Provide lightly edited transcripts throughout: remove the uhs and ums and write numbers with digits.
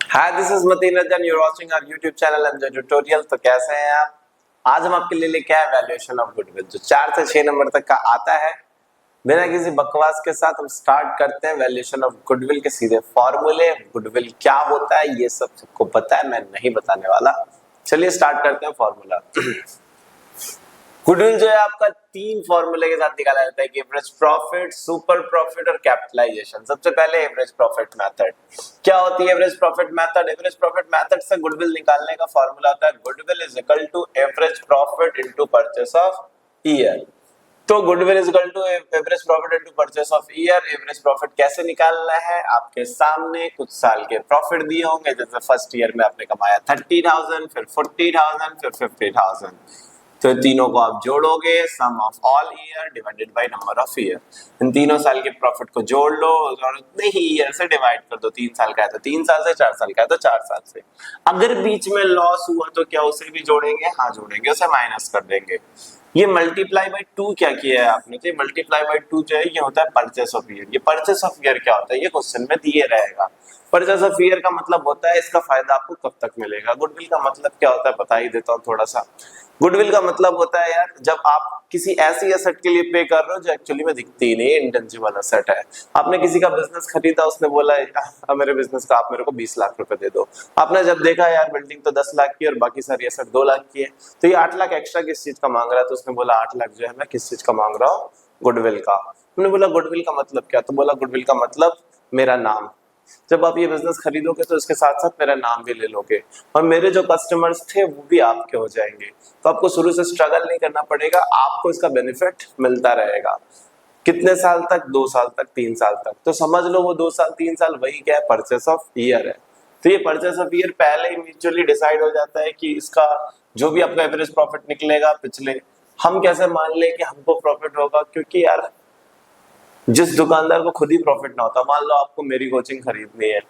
Hi, this is Mateen Ranjan, you are watching our YouTube channel enjoy tutorial. तो कैसे हैं आप? आज हम आपके लिए लेके आए वैल्यूएशन ऑफ गुडविल, जो 4 से 6 नंबर तक का आता है। बिना किसी बकवास के साथ हम स्टार्ट करते हैं वैल्यूएशन ऑफ गुडविल के सीधे फॉर्मूले। गुडविल क्या होता है ये सब सबको पता है, मैं नहीं बताने वाला। चलिए स्टार्ट करते हैं फॉर्मूला। गुडविल जो है आपका 3 फॉर्मूले के साथ निकाला जाता है कि एवरेज प्रॉफिट, सुपर प्रॉफिट और कैपिटलाइजेशन। सबसे पहले एवरेज प्रॉफिट मेथड। क्या होती है average profit method? Average profit method से गुडविल निकालने का फॉर्मूला होता है goodwill is equal to average profit into purchase of year. तो goodwill is equal to average profit into purchase of year. Average profit कैसे निकालना है? आपके सामने कुछ साल के प्रॉफिट दिए होंगे, जैसे फर्स्ट ईयर में आपने कमाया 30,000, फिर 40,000, फिर 50,000। तो तीनों को आप जोड़ोगे, sum of all year divided by number of year. इन तीनों साल के प्रॉफिट को जोड़ लो और उतने ही ईयर से डिवाइड कर दो। 3 साल का है तो 3 साल से, 4 साल का है तो 4 साल से। अगर बीच में लॉस हुआ तो क्या उसे भी जोड़ेंगे? हाँ जोड़ेंगे, उसे माइनस कर देंगे। ये मल्टीप्लाई बाय 2 क्या किया है आपने? तो मल्टीप्लाई बाय 2 जो है ये होता है परचेस ऑफ ईयर। ये परचेस ऑफ ईयर क्या होता है ये क्वेश्चन में दिए रहेगा। परचेस ऑफ ईयर का मतलब होता है इसका फायदा आपको कब तक मिलेगा। गुडविल का मतलब क्या होता है बता ही देता हूँ थोड़ा सा। गुडविल का मतलब होता है यार, जब आप किसी ऐसी एसेट के लिए पे कर रहे हो जो एक्चुअली में दिखती ही नहीं, इंटेंजिबल एसेट है। आपने किसी का बिजनेस खरीदा, उसने बोला मेरे बिजनेस का आप मेरे को 20 लाख रुपए दे दो। आपने जब देखा यार बिल्डिंग तो 10 लाख की और बाकी सारी एसेट 2 लाख की है, तो ये 8 लाख एक्स्ट्रा किस चीज का मांग रहा है? तो उसने बोला 8 लाख जो है मैं किस चीज का मांग रहा हूँ? गुडविल का। हमने बोला गुडविल का मतलब क्या? तो बोला गुडविल का मतलब मेरा नाम। जब आप ये बिजनेस खरीदोगे तो इसके साथ साथ मेरा नाम भी ले लोगे और मेरे जो कस्टमर्स थे वो भी आपके हो जाएंगे। तो आपको शुरू से स्ट्रगल नहीं करना पड़ेगा, आपको इसका बेनिफिट मिलता रहेगा। कितने साल तक? 2 साल तक, 3 साल तक। तो समझ लो वो 2 साल 3 साल वही क्या है? परचेस ऑफ ईयर है। तो ये परचेस ऑफ ईयर पहले ही म्यूचुअली डिसाइड हो जाता है कि इसका जो भी आपका एवरेज प्रॉफिट निकलेगा पिछले, हम कैसे मान ले कि हमको प्रॉफिट होगा? क्योंकि यार जिस दुकानदार को खुद ही प्रॉफिट ना होता, मान लो आपको मेरी कोचिंग खरीदनी है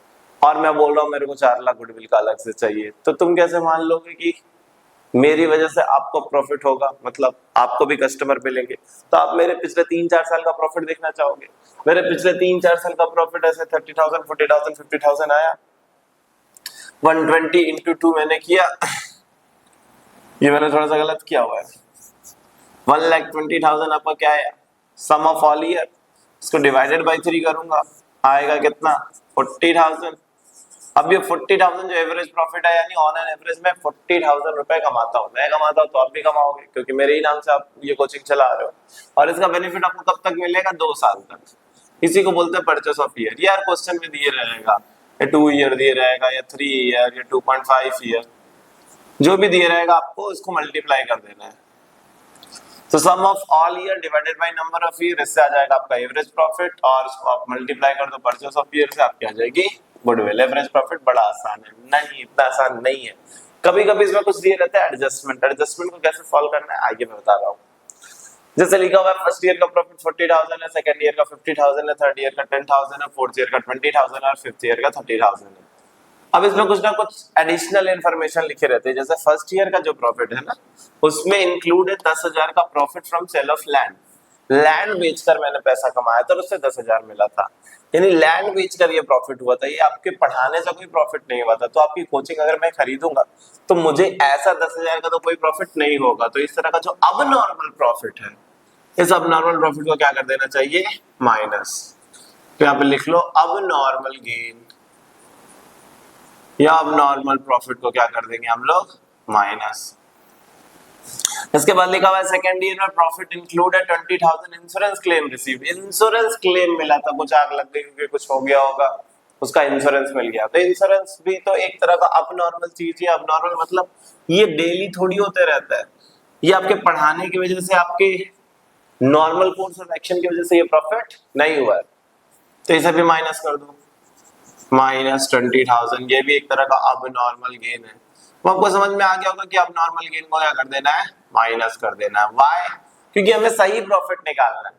और मैं बोल रहा हूँ मेरे को 4 लाख गुडविल का अलग से चाहिए, तो तुम कैसे मान लोगे कि मेरी वजह से आपको प्रॉफिट होगा? मतलब आपको भी कस्टमर मिलेंगे। तो आप मेरे पिछले 3-4 साल का प्रॉफिट देखना चाहोगे? मेरे पिछले 3-4 साल का प्रॉफिट ऐसे 30,000, 40,000, 50,000 आया। 120 इंटू 2 मैंने किया, ये मैंने थोड़ा सा गलत किया हुआ है। 1,20,000 आपका क्या है? सम ऑफ ऑल ईयर। इसको डिवाइडेड बाय 3 करूंगा, आएगा कितना? 40,000। अब ये 40,000 जो एवरेज प्रॉफिट है, यानी ऑन एन एवरेज में 40,000 रुपए कमाता हूं। मैं कमाता हूं तो आप भी कमाओगे, क्योंकि मेरे ही नाम से आप ये कोचिंग चला रहे हो। और इसका बेनिफिट आपको कब तक मिलेगा? 2 साल तक। इसी को बोलते हैं परचेस ऑफ ईयर। यार क्वेश्चन में दिए रहेगा या 2 ईयर दिए रहेगा या 3 ईयर या 2.5 ईयर, जो भी दिए रहेगा आपको इसको मल्टीप्लाई कर देना है। तो sum of all year divided by number of year, इससे आ जाएगा आपका एवरेज प्रॉफिट और इसको आप मल्टीप्लाई कर दो परचेस ऑफ ईयर से, आपकी आ जाएगी गुडविल। एवरेज प्रॉफिट बड़ा आसान है, नहीं इतना आसान नहीं है। कभी कभी इसमें कुछ दिए रहते हैं एडजस्टमेंट। एडजस्टमेंट को कैसे सॉल्व करना है आइए मैं बता रहा हूँ। जैसे लिखा हुआ है फर्स्ट ईयर का प्रॉफिट 40,000 है, सेकंड ईयर का 50,000 है, थर्ड ईयर का 10,000 है, फोर्थ ईयर का 20,000 है और फिफ्थ ईयर का 30,000 है। अब इसमें कुछ ना कुछ एडिशनल इन्फॉर्मेशन लिखे रहते हैं। जैसे फर्स्ट ईयर का जो प्रॉफिट है ना, उसमें इंक्लूड है 10,000 का profit from sale of land. Land बेचकर मैंने पैसा कमाया था और उससे 10,000 मिला था, यानी लैंड बेचकर ये प्रॉफिट हुआ था। ये आपके पढ़ाने से कोई प्रॉफिट नहीं हुआ था। तो आपकी कोचिंग अगर मैं खरीदूंगा तो मुझे ऐसा 10,000 का तो कोई प्रॉफिट नहीं होगा। तो इस तरह का जो अब नॉर्मल प्रॉफिट है, इस अब नॉर्मल प्रॉफिट को क्या कर देना चाहिए? माइनस। तो यहाँ पे लिख लो अब नॉर्मल गेन, या अब नॉर्मल प्रॉफिट को क्या कर देंगे हम लोग? माइनस। इसके बाद लिखा हुआ है सेकंड ईयर में प्रॉफिट इंक्लूड है 20,000 insurance claim receive. Insurance claim मिला था, कुछ आग लग गई क्योंकि कुछ हो गया होगा, उसका इंश्योरेंस मिल गया। तो इंश्योरेंस भी तो एक तरह का अब नॉर्मल चीज है। अब नॉर्मल मतलब ये डेली थोड़ी होते रहता है, ये आपके पढ़ाने की वजह से, आपके नॉर्मल कोर्स ऑफ एक्शन की वजह से ये प्रॉफिट नहीं हुआ है। तो इसे भी माइनस कर दो, माइनस 20,000। ये भी एक तरह का अब नॉर्मल गेन है। तो आपको समझ में आ गया होगा कि अब नॉर्मल गेन को क्या कर देना है? माइनस कर देना है। व्हाई? क्योंकि हमें सही प्रॉफिट निकालना है।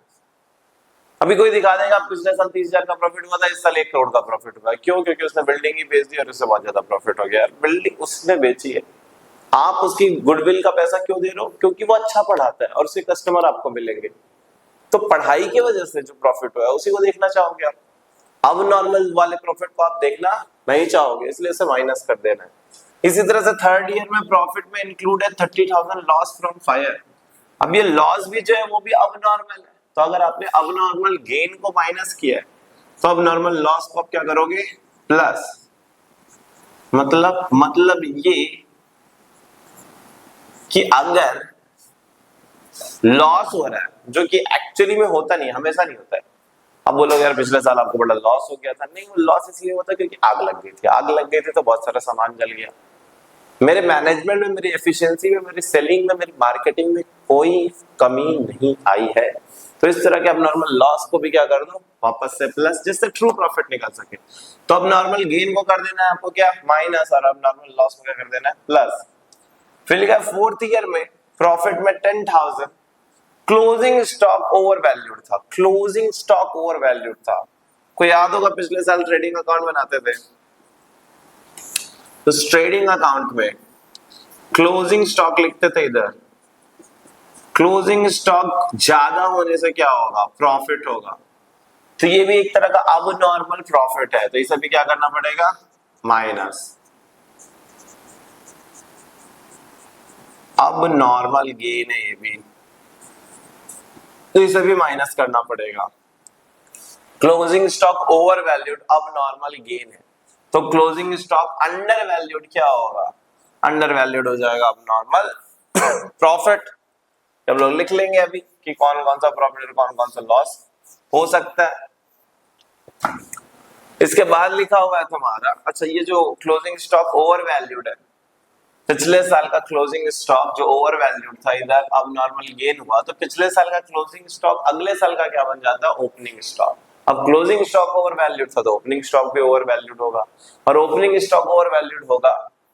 अभी कोई दिखा देगा पिछले साल 30,000 का प्रॉफिट हुआ था, इस साल 1 करोड़ का प्रॉफिट हुआ। क्यों? क्योंकि उसने बिल्डिंग ही बेच दी और उससे बहुत ज्यादा प्रॉफिट हो गया। बिल्डिंग उसने बेची है, आप उसकी गुडविल का पैसा क्यों दे रहे हो? क्योंकि वो अच्छा पढ़ाता है और उससे कस्टमर आपको मिलेंगे। तो पढ़ाई की वजह से जो प्रॉफिट हुआ है उसी को देखना चाहोगे आप। अब नॉर्मल वाले प्रॉफिट को आप देखना नहीं चाहोगे, इसलिए इसे माइनस कर देना है। इसी तरह से थर्ड ईयर में प्रॉफिट में इंक्लूड है 30,000 लॉस फ्रॉम फायर। अब ये लॉस भी जो है वो भी अब नॉर्मल है, तो अगर आपने अब नॉर्मल गेन को माइनस किया है तो अब नॉर्मल लॉस को आप क्या करोगे, प्लस। मतलब ये कि अगर लॉस हो रहा है, जो कि एक्चुअली में होता नहीं, हमेशा नहीं होता है। अब बोलोगे यार पिछले साल आपको बड़ा लॉस हो गया था, नहीं वो लॉस इसलिए होता क्योंकि आग लग गई थी, आग लग गई थी तो बहुत सारा सामान जल गया। मेरे मैनेजमेंट में, मेरी एफिशिएंसी में, मेरी सेलिंग में, मेरी मार्केटिंग में कोई कमी नहीं आई है, तो इस तरह के अब नॉर्मल लॉस को भी क्या कर दो, वापस से प्लस, जिससे ट्रू प्रॉफिट निकल सके। तो अब नॉर्मल गेन को कर देना है आपको क्या, माइनस, और अब नॉर्मल लॉस को क्या कर देना है, प्लस। फिर लिखा फोर्थ ईयर में प्रॉफिट में 10,000, क्लोजिंग स्टॉक ओवर वैल्यूड था, क्लोजिंग स्टॉक ओवर वैल्यूड था। कोई याद होगा पिछले साल ट्रेडिंग अकाउंट बनाते थे, तो ट्रेडिंग अकाउंट में क्लोजिंग स्टॉक लिखते थे, इधर क्लोजिंग स्टॉक ज्यादा होने से क्या होगा, प्रॉफिट होगा। तो ये भी एक तरह का अब नॉर्मल प्रॉफिट है, तो इसे भी क्या करना पड़ेगा, माइनस। अब नॉर्मल गेन है ये भी, तो इसे भी माइनस करना पड़ेगा। क्लोजिंग स्टॉक ओवर वैल्यूड अब नॉर्मल गेन है, तो क्लोजिंग स्टॉक अंडर वैल्यूड क्या होगा, अंडर वैल्यूड हो जाएगा अब नॉर्मल प्रॉफिट। जब लोग लिख लेंगे अभी कि कौन कौन सा प्रॉफिट और कौन कौन सा लॉस हो सकता है। इसके बाद लिखा हुआ है तुम्हारा, अच्छा ये जो क्लोजिंग स्टॉक ओवर वैल्यूड है, पिछले साल का क्लोजिंग स्टॉक जो ओवर वैल्यूड था, इधर अब नॉर्मल गेन हुआ, तो पिछले साल का क्लोजिंग स्टॉक अगले साल का क्या बन जाता है, ओपनिंग स्टॉक। अब क्लोजिंग स्टॉक ओवर वैल्यूड था तो ओपनिंग स्टॉक भी ओवर वैल्यूड होगा, और ओपनिंग स्टॉक ओवर वैल्यूड होगा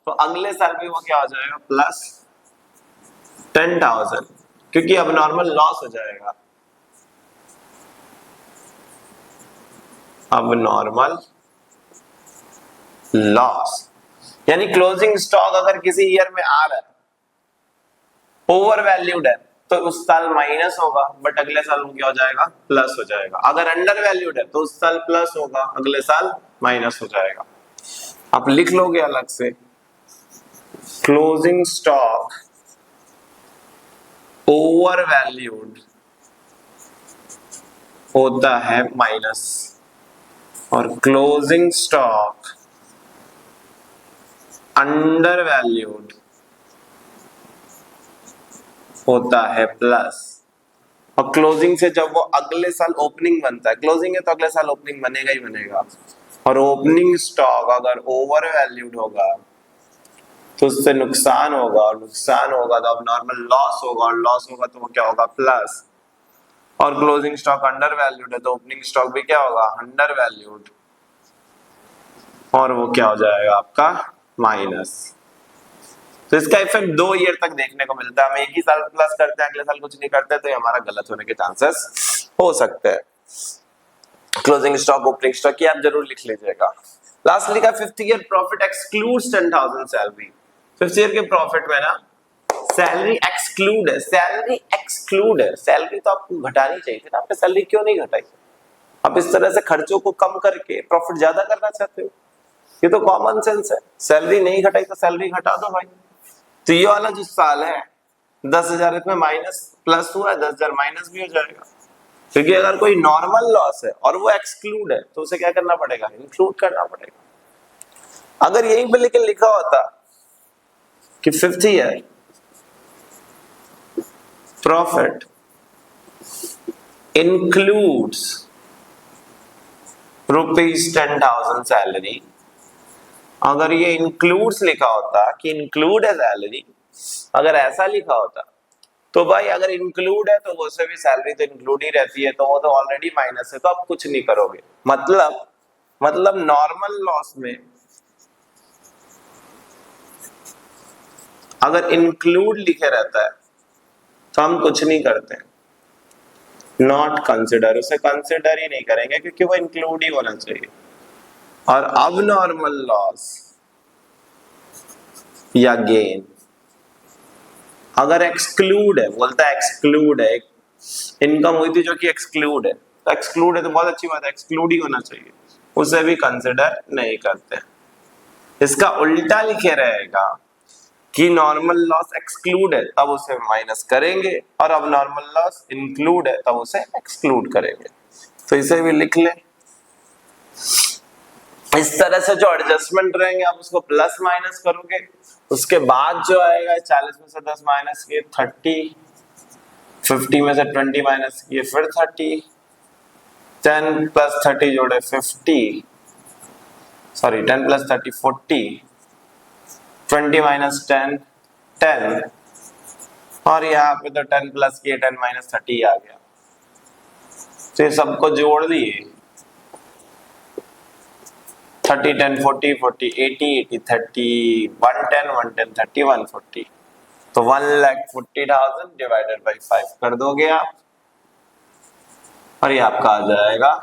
तो अगले साल भी वो क्या हो जाएगा, प्लस 10,000, क्योंकि अब नॉर्मल लॉस हो जाएगा। अब नॉर्मल लॉस यानी क्लोजिंग स्टॉक अगर किसी ईयर में आ रहा है ओवर वैल्यूड है तो उस साल माइनस होगा, बट अगले साल वो क्या हो जाएगा, प्लस हो जाएगा। अगर अंडर वैल्यूड है तो उस साल प्लस होगा, अगले साल माइनस हो जाएगा। आप लिख लोगे अलग से, क्लोजिंग स्टॉक ओवर वैल्यूड होता है माइनस, और क्लोजिंग स्टॉक अंडर वैल्यूड होता है प्लस। और क्लोजिंग से जब वो अगले साल ओपनिंग बनता है, क्लोजिंग है तो अगले साल ओपनिंग बनेगा ही बनेगा, और ओपनिंग स्टॉक अगर ओवर वैल्यूड होगा तो उससे नुकसान होगा, और नुकसान होगा तो अब नॉर्मल लॉस होगा, और लॉस होगा तो वो क्या होगा, प्लस। और क्लोजिंग स्टॉक अंडर वैल्यूड है तो ओपनिंग स्टॉक भी क्या होगा, अंडर वैल्यूड, और वो क्या हो जाएगा आपका, माइनस। तो इसका इफेक्ट 2 ईयर तक देखने को मिलता है। हम एक ही साल प्लस करते हैं, अगले साल कुछ नहीं करते, तो ये हमारा गलत होने के चांसेस हो सकते हैं। क्लोजिंग स्टॉक ओपनिंग स्टॉक की आप जरूर लिख लीजिएगा। लास्टली का fifth year profit excludes 10,000 salary. Fifth year के प्रॉफिट में ना सैलरी एक्सक्लूड है, सैलरी एक्सक्लूड है। सैलरी तो आपको घटानी चाहिए थी ना, आपने सैलरी क्यों नहीं घटाई? आप इस तरह से खर्चों को कम करके प्रॉफिट ज्यादा करना चाहते हो, ये तो कॉमन सेंस है। सैलरी नहीं घटाई तो सैलरी घटा दो भाई। तो ये वाला जो साल है 10,000 इसमें माइनस प्लस हुआ है, 10,000 माइनस भी हो जाएगा, क्योंकि अगर कोई नॉर्मल लॉस है और वो एक्सक्लूड है तो उसे क्या करना पड़ेगा, इंक्लूड करना पड़ेगा। अगर यहीं पे लेकिन लिखा होता कि fifth year profit includes ₹10,000 salary, अगर ये इंक्लूड्स लिखा होता कि इंक्लूड है सैलरी, अगर ऐसा लिखा होता तो भाई अगर इंक्लूड है तो वो से भी सैलरी तो इंक्लूड ही रहती है, तो वो तो ऑलरेडी माइनस है, तो आप कुछ नहीं करोगे। मतलब नॉर्मल लॉस में अगर इंक्लूड लिखे रहता है तो हम कुछ नहीं करते, नॉट कंसिडर, उसे कंसिडर ही नहीं करेंगे क्योंकि वो इंक्लूड ही होना चाहिए। और अब नॉर्मल लॉस या गेन अगर एक्सक्लूड है, बोलता है एक्सक्लूड है, इनकम हुई थी जो कि एक्सक्लूड है, तो एक्सक्लूड है तो बहुत अच्छी बात है, एक्सक्लूड ही होना चाहिए। उसे भी कंसिडर नहीं करते। इसका उल्टा लिखे रहेगा कि नॉर्मल लॉस एक्सक्लूड है तब उसे माइनस करेंगे, और अब नॉर्मल लॉस इंक्लूड है तब उसे एक्सक्लूड करेंगे। तो इसे भी लिख ले। इस तरह से जो एडजस्टमेंट रहेंगे आप उसको प्लस माइनस करोगे, उसके बाद जो आएगा 40 में से 10 माइनस किए 30, 50 में से 20 माइनस किए फिर 30, 10 प्लस 30 जोड़े 50, सॉरी 10 प्लस 30 40, 20 माइनस 10 10, और यहाँ पे तो 10 प्लस किए 10 माइनस 30 आ गया। तो ये सबको जोड़ दिए 30 10 40 40 80 80 30 110 110 30 140, तो 1,40,000 डिवाइडेड बाई 5 कर दोगे आप, और ये आपका आ जाएगा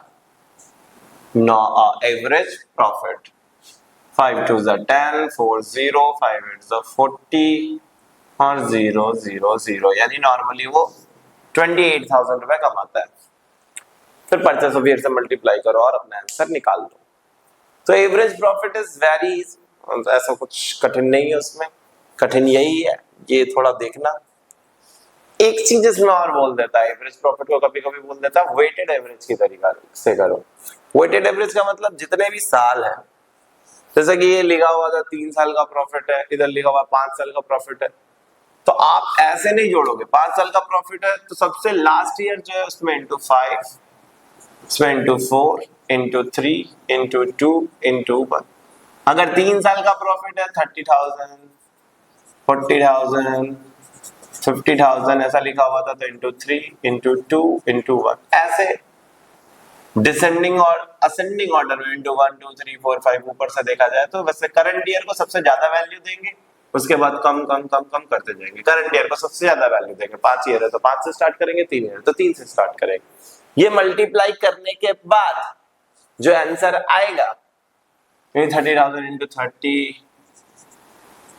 एवरेज प्रॉफिट। 5 2 10, 4 0, 5 8 40 और 0 0 0, यानी नॉर्मली वो 28,000 रुपए कमाता है। फिर परचेस ऑफ ईयर से मल्टीप्लाई करो और अपना आंसर निकाल लो। तो एवरेज प्रॉफिट इज वेरी, ऐसा कुछ कठिन नहीं है उसमें, कठिन यही है, ये थोड़ा देखना। एक चीज इसमें और बोल देता है, एवरेज प्रॉफिट को कभी कभी बोल देता है वेटेड एवरेज की तरीका से करो। वेटेड एवरेज का मतलब जितने भी साल है, जैसे कि ये लिखा हुआ था 3 साल का प्रॉफिट है, इधर लिखा हुआ 5 साल का प्रॉफिट है, तो आप ऐसे नहीं जोड़ोगे। 5 साल का प्रॉफिट है तो सबसे लास्ट ईयर जो है उसमें इंटू 5, उसमें इंटू 4, इंटू 3, इंटू 2, इंटू 1। अगर 3 साल का प्रॉफिट है 30,000, 40,000, 50,000 ऐसा लिखा हुआ था, तो इंटू 3, इंटू 2, इंटू 1, ऐसे डिसेंडिंग और असेंडिंग ऑर्डर में इंटू 1 2 3 4 5 ऊपर से देखा जाए तो वैसे करंट ईयर को सबसे ज्यादा वैल्यू देंगे, उसके बाद कम कम कम कम करते जाएंगे। करंट ईयर को सबसे ज्यादा वैल्यू देंगे, 5 ईयर है तो 5 से स्टार्ट करेंगे, 3 ईयर तो 3 से स्टार्ट करेंगे। ये मल्टीप्लाई करने के बाद जो आंसर आएगा 30,000 इंटू 30,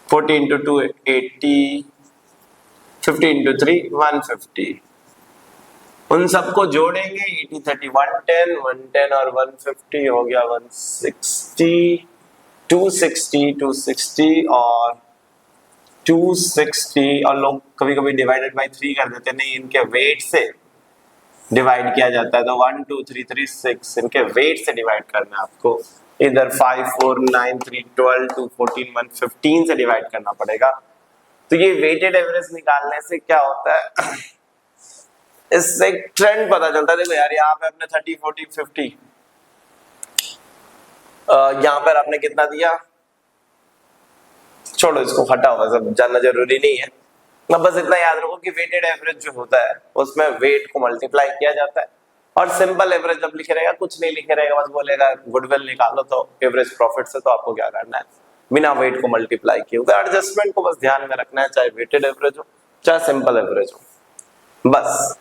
40 इंटू 2 80, 50 इंटू 3 150, उन सबको जोड़ेंगे 80 30 110, 110 और 150 हो गया 160, 260 260 और 260, और लोग कभी कभी डिवाइडेड बाई 3 कर देते, नहीं इनके वेट से डिवाइड किया जाता है, तो 1 2 3 3 6 इनके वेट से डिवाइड करना है आपको। इधर 5 4 9 3 12 2 14 1 15 से डिवाइड करना पड़ेगा। तो ये वेटेड एवरेज निकालने से क्या होता है, इससे एक ट्रेंड पता चलता है। देखो यार, यहाँ पे आपने 30 40 50, यहाँ पर आपने कितना दिया, छोड़ो इसको, हटाओ, सब जानना जरूरी नहीं है। बस इतना याद रखो कि वेटेड एवरेज जो होता है उसमें वेट को मल्टीप्लाई किया जाता है, और सिंपल एवरेज जब लिखे रहेगा, कुछ नहीं लिखे रहेगा, बस बोलेगा गुडविल निकालो तो एवरेज प्रॉफिट से, तो आपको क्या करना है, बिना वेट को मल्टीप्लाई किए हुए एडजस्टमेंट को बस ध्यान में रखना है, चाहे वेटेड एवरेज हो चाहे सिंपल एवरेज हो। बस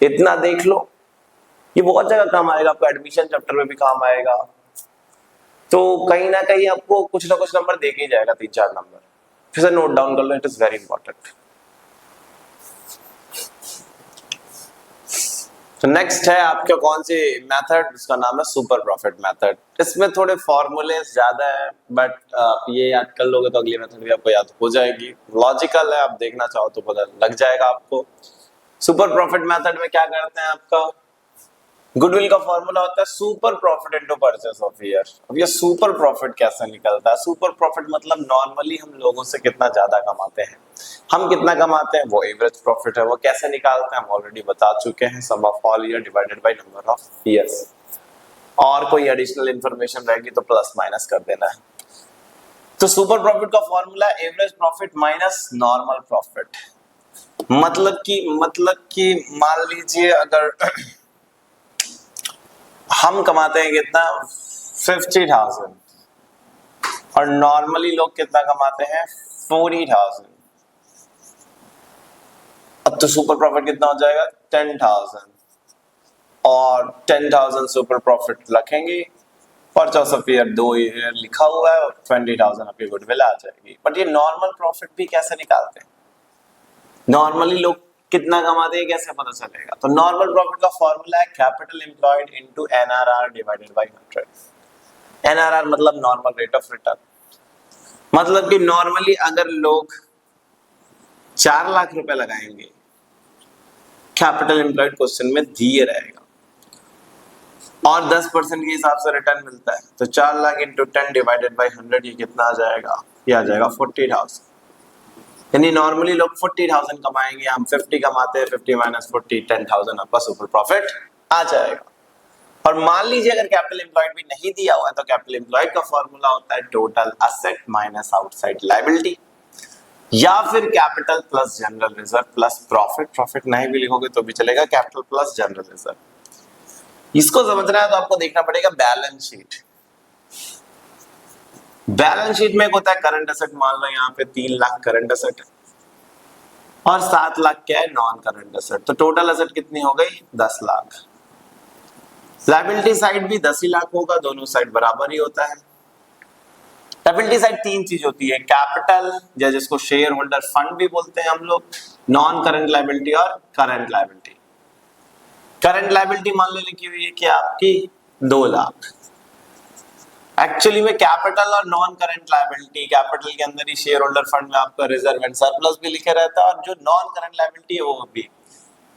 इतना देख लो, ये बहुत जगह काम आएगा, आपको एडमिशन चैप्टर में भी काम आएगा, तो कहीं ना कहीं आपको कुछ ना कुछ नंबर देके ही जाएगा, 3-4 नंबर, फिर से नोट डाउन कर लो, इट इज वेरी इंपॉर्टेंट। तो नेक्स्ट है आपका कौन सी मेथड, इसका नाम है सुपर प्रॉफिट मेथड। इसमें थोड़े फॉर्मूले ज्यादा है, बट ये याद कर लोगे तो अगली मेथड भी आपको याद हो जाएगी। लॉजिकल है, आप देखना चाहो तो पता लग जाएगा आपको। सुपर प्रॉफिट मेथड में क्या करते हैं, आपका गुडविल का फॉर्मूला होता है super profit into purchase of year. अब ये सुपर प्रॉफिट कैसे निकलता है, सुपर प्रॉफिट मतलब नॉर्मली हम लोगों से कितना ज्यादा कमाते हैं, हम कितना कमाते हैं, वो एवरेज प्रॉफिट है। वो कैसे निकालते हैं हम ऑलरेडी बता चुके हैं, sum of all year divided by number of years, और कोई एडिशनल इंफॉर्मेशन रहेगी तो प्लस माइनस कर देना है। तो सुपर प्रॉफिट का formula average profit minus normal profit. मतलब कि मान लीजिए अगर हम कमाते हैं कितना 50,000 और नॉर्मली लोग कितना कमाते हैं 40,000, अब तो सुपर प्रॉफिट कितना हो जाएगा 10,000, और 10,000 सुपर प्रॉफिट रखेंगे, परचेस ऑफ ईयर 2 ईयर लिखा हुआ है, 20,000 आपकी गुडविल आ जाएगी। बट ये नॉर्मल प्रॉफिट भी कैसे निकालते हैं, नॉर्मली लोग कितना कमाते हैं कैसे पता चलेगा, तो नॉर्मल प्रॉफिट का फॉर्मूला है capital employed into NRR divided by 100। NRR मतलब नॉर्मल रेट ऑफ रिटर्न, मतलब कि नॉर्मली अगर लोग 4 लाख रुपए लगाएंगे, कैपिटल एम्प्लॉयड क्वेश्चन में दिए रहेगा और 10% के हिसाब से रिटर्न मिलता है, तो 4 लाख इंटू 10 डिवाइडेड बाई 100 ये कितना आ जाएगा, ये आ जाएगा 40,000। यानी नॉर्मली लोग 40,000 कमाएंगे, हम 50 कमाते हैं, 50 माइनस 40 10,000 आपका सुपर प्रॉफिट आ जाएगा। और मान लीजिए अगर कैपिटल एम्प्लॉयड भी नहीं दिया हुआ है तो कैपिटल एम्प्लॉयड का फॉर्मूला होता है total asset minus outside liability, या फिर capital plus general reserve plus profit, profit नहीं भी लिखोगे तो भी चलेगा, कैपिटल प्लस जनरल रिजर्व। इसको समझना है तो आपको देखना पड़ेगा बैलेंस शीट। बैलेंस शीट में होता है करंट एसेट, मान लो यहाँ पे 3 लाख करंट एसेट है और 7 लाख क्या है नॉन करंट एसेट, तो टोटल एसेट कितनी हो गई 10 लाख। लायबिलिटी साइड भी 10 ही लाख होगा, दोनों साइड बराबर ही होता है। लायबिलिटी साइड 3 चीज होती है, कैपिटल या जिसको शेयर होल्डर फंड भी बोलते हैं हम लोग, नॉन करंट लायबिलिटी और करंट लायबिलिटी। करंट लायबिलिटी मान लो लिखी हुई है कि आपकी 2 लाख, एक्चुअली में कैपिटल और नॉन करंट लायबिलिटी, कैपिटल के अंदर ही शेयर होल्डर फंड में आपका रिजर्व एंड सरप्लस भी लिखे रहता है, और जो नॉन करंट लायबिलिटी है वो भी,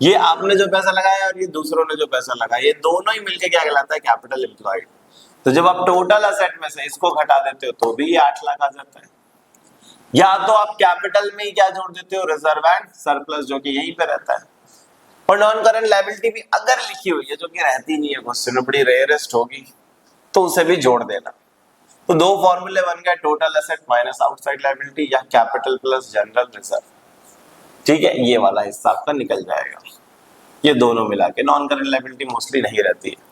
ये आपने जो पैसा लगाया और ये दूसरों ने जो पैसा लगाया, ये दोनों ही मिलके क्या कहलाता है कैपिटल एम्प्लॉयड। तो जब आप टोटल असेट में से इसको घटा देते हो तो भी ये 8 लाख आ जाता है, या तो आप कैपिटल में ही क्या जोड़ देते हो रिजर्व एंड सरप्लस जो कि यहीं पे रहता है, और नॉन करंट लायबिलिटी भी अगर लिखी हुई है जो कि रहती नहीं है क्वेश्चन में, बड़ी रेयरेस्ट होगी, तो उसे भी जोड़ देना। तो 2 फॉर्मूले बन गए, total asset minus outside liability या कैपिटल प्लस जनरल रिजर्व, ठीक है, ये वाला हिस्सा आपका निकल जाएगा। ये दोनों मिला के नॉन करंट लायबिलिटी मोस्टली नहीं रहती है।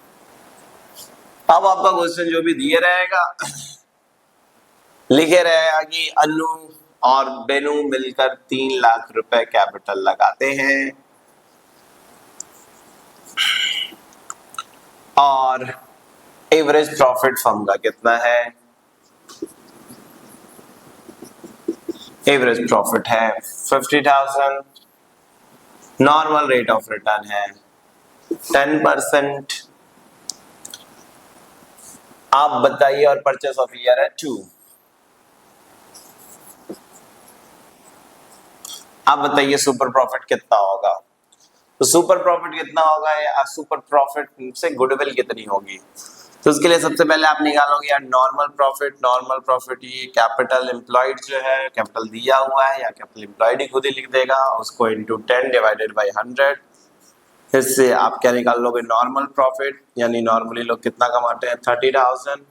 अब आपका क्वेश्चन जो भी दिए रहेगा लिखे रहेगा कि अनु और बेनू मिलकर 3 लाख रुपए कैपिटल लगाते हैं और एवरेज प्रॉफिट फर्म का कितना है, एवरेज प्रॉफिट है 50,000, नॉर्मल रेट ऑफ रिटर्न है 10%, आप बताइए, और परचेस ऑफ ईयर है 2। आप बताइए सुपर प्रॉफिट कितना होगा, तो सुपर प्रॉफिट कितना होगा या सुपर प्रॉफिट से गुडविल कितनी होगी, तो उसके लिए सबसे पहले आप निकालोगे यार नॉर्मल प्रॉफिट। नॉर्मल प्रॉफिट ये कैपिटल एम्प्लॉयड जो है, कैपिटल दिया हुआ है या कैपिटल एम्प्लॉयड ही खुद ही लिख देगा, उसको इनटू 10 डिवाइडेड बाय 100, इससे आप क्या निकाल लोगे नॉर्मल प्रॉफिट, यानी नॉर्मली लोग कितना कमाते हैं 30,000,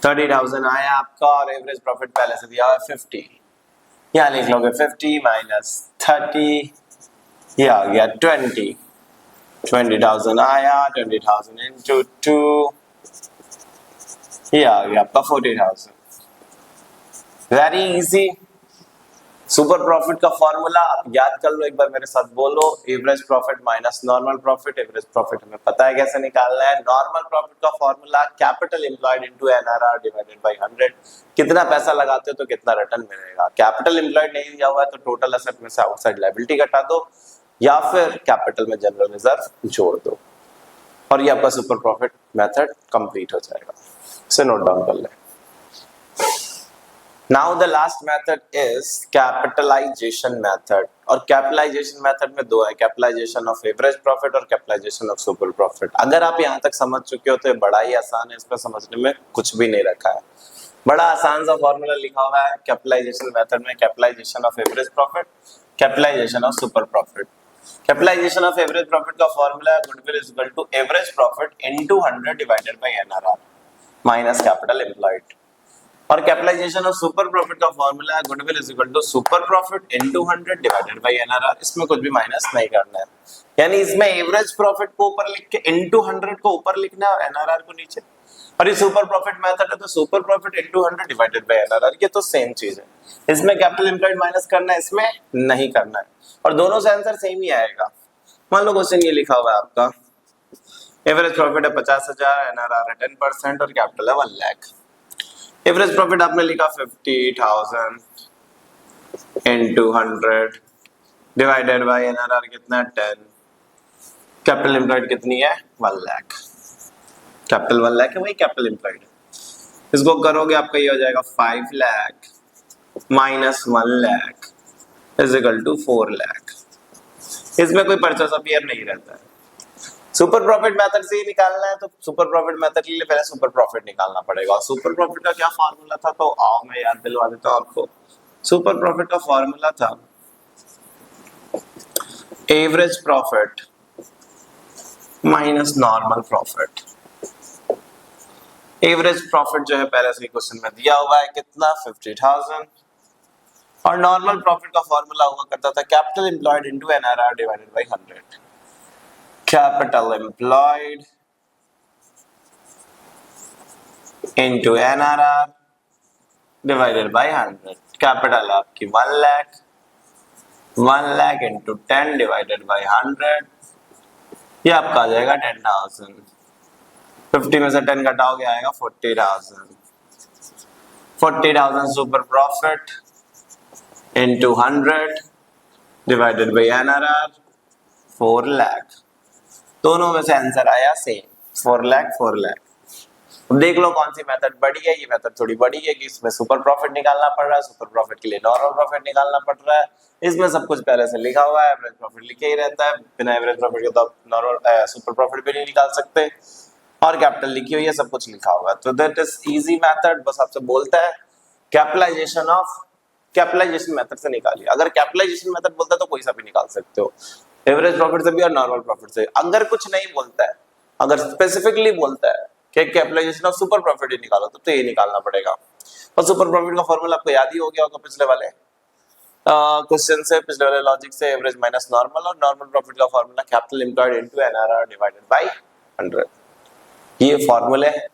30,000 आया आपका, और एवरेज प्रॉफिट पहले से दिया हुआ है 50, यहाँ लिख लोगे 50 माइनस 30, ये आ गया 20, 20,000 आया, 20,000 इंटू 2, ये आ गया आपका 40,000। Very easy. सुपर प्रॉफिट का फॉर्मूला आप याद कर लो, एक बार मेरे साथ बोलो, average profit minus normal profit. Average profit हमें पता है कैसे निकालना है, नॉर्मल प्रॉफिट का formula capital employed into NRR divided by 100। कितना पैसा लगाते हो तो कितना रिटर्न मिलेगा, कैपिटल एम्प्लॉयड नहीं दिया हुआ है तो टोटल एसेट में से आउटसाइड लायबिलिटी घटा दो, या फिर कैपिटल में जनरल रिजर्व जोड़ दो, और ये आपका सुपर प्रॉफिट मेथड कंप्लीट हो जाएगा। इसे नोट डाउन कर लें। Now the last method is capitalization method, और capitalization method में 2 है, capitalization of average profit और capitalization of super profit। अगर आप यहाँ तक समझ चुके हो तो ये बड़ा ही आसान है, इसमें समझने में कुछ भी नहीं रखा है, बड़ा आसान सा फॉर्मूला लिखा हुआ है कैपिटलाइजेशन मेथड में, capitalisation of average profit, capitalisation of super profit. Capitalisation of average profit का फॉर्मूला है goodwill is equal to average profit into 100 divided by NRR minus capital employed, और कैपिटलाइजेशन ऑफ सुपर प्रॉफिट का formula है goodwill is equal to super profit into 100 divided by NRR. इसमें कुछ भी minus नहीं करना है, यानी इसमें एवरेज प्रॉफिट को ऊपर लिख के इनटू 100 को ऊपर लिखना है और एनआरआर को नीचे, और ये सुपर प्रॉफिट मेथड है तो super profit into 100 divided by NRR, ये तो सेम चीज है। इसमें कैपिटल एम्प्लॉयड माइनस करना है, इसमें नहीं करना है, और दोनों से आंसर सेम ही आएगा। मान लो क्वेश्चन ये लिखा हुआ है आपका, एवरेज प्रॉफिट है 50,000, एनआरआर है 10% और कैपिटल है 1 लाख। एवरेज प्रॉफिट आपने लिखा 50,000 इंटू 100 डिवाइडेड बाय एनआरआर कितना है 10, कैपिटल एम्प्लॉयड कितनी है 1 लाख, कैपिटल 1 लाख है, वही कैपिटल एम्प्लॉयड है। इसको करोगे आपका ये हो जाएगा 5 lakh minus 1 lakh is equal to 4 lakh. इसमें कोई परचेस ऑफ ईयर नहीं रहता है। सुपर प्रॉफिट मेथड से ही निकालना है तो सुपर प्रॉफिट मेथड के लिए पहले सुपर प्रॉफिट निकालना पड़ेगा। और सुपर प्रॉफिट का क्या फॉर्मूला था, तो आओ मैं याद दिलवा देता हूं आपको। सुपर प्रॉफिट का फॉर्मूला था average profit minus normal profit. Average profit जो है पहले से ही क्वेश्चन में दिया हुआ है, कितना 50,000। और नॉर्मल प्रॉफिट का फॉर्मूला हुआ करता था capital employed into NRR divided by 100। Capital employed into NRR divided by 100। Capital आपकी 1 lakh, 1 lakh into 10 divided by 100, ये आपका आ जाएगा 10,000। 50 में से 10 घटाओगे आएगा 40,000। 40,000 super profit into 100 divided by NRR 4 lakh. दोनों में से आंसर आया सेम, 4 लाख 4 लाख। अब देख लो कौन सी मेथड बड़ी है। ये मेथड थोड़ी बड़ी है कि इसमें सुपर प्रॉफिट निकालना पड़ रहा है, सुपर प्रॉफिट के लिए नॉर्मल प्रॉफिट निकालना पड़ रहा है। इसमें सब कुछ पहले से लिखा हुआ है, एवरेज प्रॉफिट लिखे ही रहता है, बिना एवरेज प्रॉफिट के तो नॉर्मल सुपर प्रॉफिट भी नहीं निकाल सकते। और कैपिटल लिखी हुई है, सब कुछ लिखा हुआ है, तो दैट इज इजी मेथड। बस आपसे बोलता है कैपिटलाइजेशन मेथड से निकालिए। अगर कैपिटलाइजेशन मेथड बोलता है तो कोई सा भी निकाल सकते हो, एवरेज प्रॉफिट से भी और नॉर्मल प्रॉफिट से। अगर कुछ नहीं बोलता है, अगर स्पेसिफिकली बोलता है कि कैपिटलाइजेशन ऑफ सुपर प्रॉफिट ही निकालो, तो ये निकालना पड़ेगा। और सुपर प्रॉफिट का फॉर्मूला आपको याद ही हो गया होगा पिछले वाले क्वेश्चन से, पिछले वाले लॉजिक से। एवरेज माइनस नॉर्मल, और नॉर्मल प्रॉफिट का formula capital employed into NRR divided by 100। ये फॉर्मूले हैं,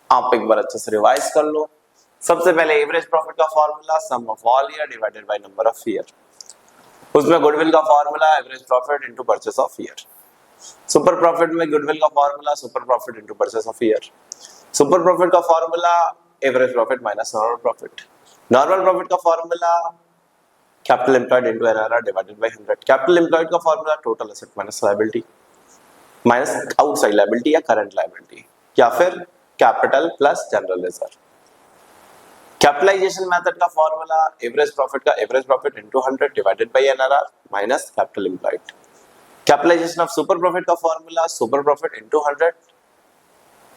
आप एक बार अच्छे से रिवाइज कर लो। सबसे पहले एवरेज प्रॉफिट का formula sum of all year divided by number of year. उसमें गुडविल का formula average profit into purchase of year. Super profit में गुडविल का formula super profit into purchase of year. Super profit का formula average profit minus normal profit. Normal profit का formula capital employed into NRR divided by 100। Capital employed का formula total asset minus liability, minus outside liability या current liability, या फिर capital plus general reserve. Capitalisation method का formula average profit का average profit into 100 divided by NRR minus capital employed. Capitalisation of super profit का formula super profit into 100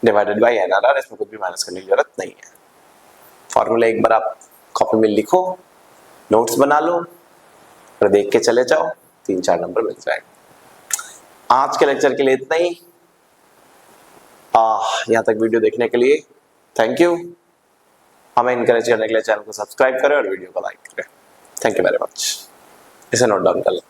divided by NRR. इसमें कुछ भी minus करने की जरूरत नहीं है। फॉर्मूला एक बार आप कॉपी में लिखो, नोट्स बना लो और देख के चले जाओ, 3-4 नंबर मिल जाएगा। आज के लेक्चर के लिए इतना ही। यहाँ तक वीडियो देखने के लिए थैंक यू। हमें इनकरेज करने के लिए चैनल को सब्सक्राइब करें और वीडियो को लाइक करें। Thank you very much. इसे नोट डाउन कर लो।